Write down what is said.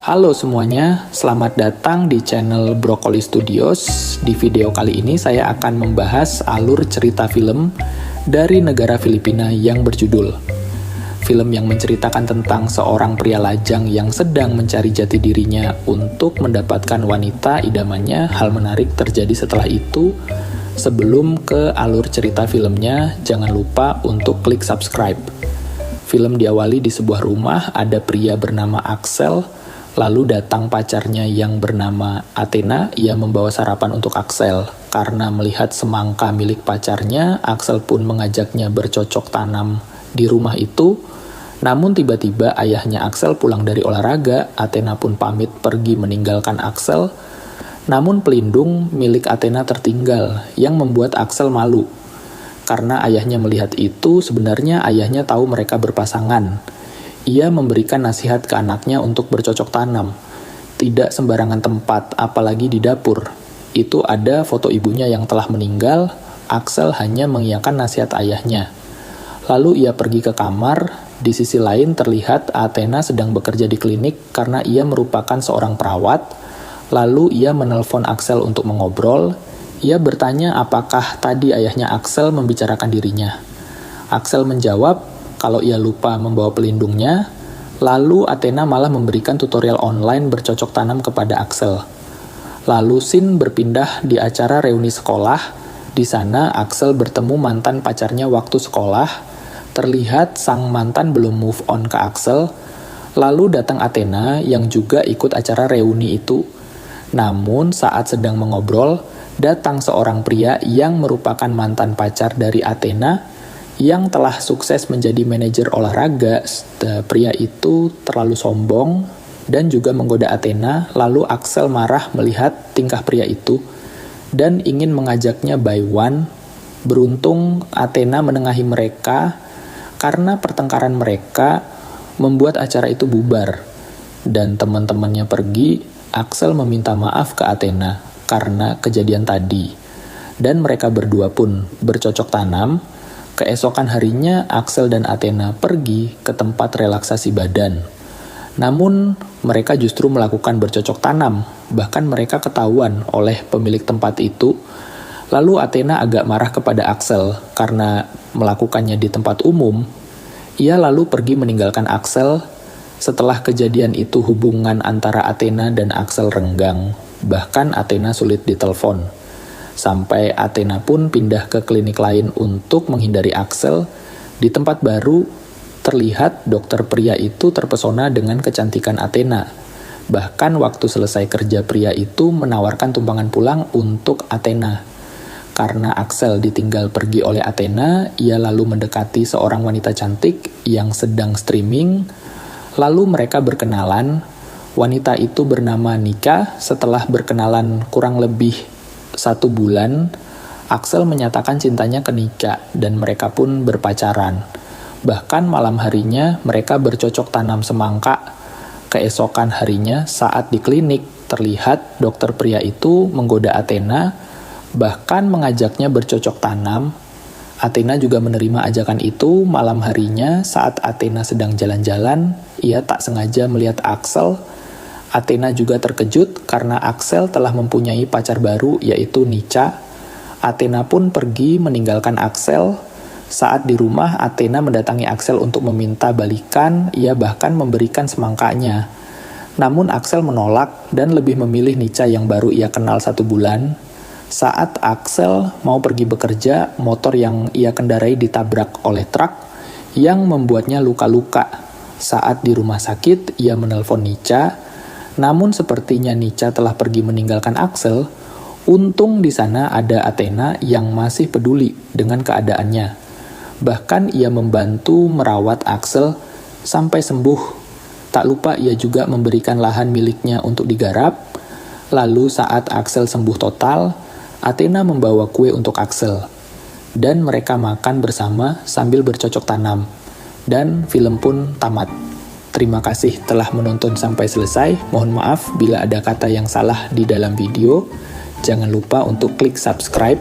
Halo semuanya, selamat datang di channel Broccoli Studios. Di video kali ini saya akan membahas alur cerita film dari negara Filipina yang berjudul. Film yang menceritakan tentang seorang pria lajang yang sedang mencari jati dirinya untuk mendapatkan wanita idamannya. Hal menarik terjadi setelah itu. Sebelum ke alur cerita filmnya, jangan lupa untuk klik subscribe. Film diawali di sebuah rumah, ada pria bernama Axel. Lalu datang pacarnya yang bernama Athena. Ia membawa sarapan untuk Axel. Karena melihat semangka milik pacarnya, Axel pun mengajaknya bercocok tanam di rumah itu. Namun tiba-tiba ayahnya Axel pulang dari olahraga. Athena pun pamit pergi meninggalkan Axel. Namun pelindung milik Athena tertinggal, yang membuat Axel malu. Karena ayahnya melihat itu, sebenarnya ayahnya tahu mereka berpasangan. Ia memberikan nasihat ke anaknya untuk bercocok tanam. Tidak sembarangan tempat, apalagi di dapur. Itu ada foto ibunya yang telah meninggal. Axel hanya mengiyakan nasihat ayahnya. Lalu ia pergi ke kamar. Di sisi lain terlihat Athena sedang bekerja di klinik karena ia merupakan seorang perawat. Lalu ia menelpon Axel untuk mengobrol. Ia bertanya apakah tadi ayahnya Axel membicarakan dirinya. Axel menjawab kalau ia lupa membawa pelindungnya. Lalu Athena malah memberikan tutorial online bercocok tanam kepada Axel. Lalu scene berpindah di acara reuni sekolah. Di sana Axel bertemu mantan pacarnya waktu sekolah. Terlihat sang mantan belum move on ke Axel. Lalu datang Athena yang juga ikut acara reuni itu. Namun saat sedang mengobrol, datang seorang pria yang merupakan mantan pacar dari Athena yang telah sukses menjadi manajer olahraga. Pria itu terlalu sombong dan juga menggoda Athena. Lalu Axel marah melihat tingkah pria itu dan ingin mengajaknya by one. Beruntung Athena menengahi mereka karena pertengkaran mereka membuat acara itu bubar. Dan teman-temannya pergi. Axel meminta maaf ke Athena karena kejadian tadi. Dan mereka berdua pun bercocok tanam. Keesokan harinya, Axel dan Athena pergi ke tempat relaksasi badan. Namun, mereka justru melakukan bercocok tanam. Bahkan mereka ketahuan oleh pemilik tempat itu. Lalu Athena agak marah kepada Axel karena melakukannya di tempat umum. Ia lalu pergi meninggalkan Axel. Setelah kejadian itu, hubungan antara Athena dan Axel renggang. Bahkan Athena sulit ditelepon. Sampai Athena pun pindah ke klinik lain untuk menghindari Axel. Di tempat baru, terlihat dokter pria itu terpesona dengan kecantikan Athena. Bahkan waktu selesai kerja, pria itu menawarkan tumpangan pulang untuk Athena. Karena Axel ditinggal pergi oleh Athena, ia lalu mendekati seorang wanita cantik yang sedang streaming. Lalu mereka berkenalan. Wanita itu bernama Nika. Setelah berkenalan kurang lebih 1 bulan, Axel menyatakan cintanya ke Nika dan mereka pun berpacaran. Bahkan malam harinya mereka bercocok tanam semangka. Keesokan harinya saat di klinik, terlihat dokter pria itu menggoda Athena, bahkan mengajaknya bercocok tanam. Athena juga menerima ajakan itu. Malam harinya saat Athena sedang jalan-jalan, ia tak sengaja melihat Axel. Athena juga terkejut karena Axel telah mempunyai pacar baru yaitu Nica. Athena pun pergi meninggalkan Axel. Saat di rumah, Athena mendatangi Axel untuk meminta balikan. Ia bahkan memberikan semangkanya. Namun Axel menolak dan lebih memilih Nica yang baru ia kenal 1 bulan. Saat Axel mau pergi bekerja, motor yang ia kendarai ditabrak oleh truk yang membuatnya luka-luka. Saat di rumah sakit, ia menelpon Nica. Namun sepertinya Nica telah pergi meninggalkan Axel. Untung di sana ada Athena yang masih peduli dengan keadaannya. Bahkan ia membantu merawat Axel sampai sembuh. Tak lupa ia juga memberikan lahan miliknya untuk digarap. Lalu saat Axel sembuh total, Athena membawa kue untuk Axel. Dan mereka makan bersama sambil bercocok tanam. Dan film pun tamat. Terima kasih telah menonton sampai selesai. Mohon maaf bila ada kata yang salah di dalam video. Jangan lupa untuk klik subscribe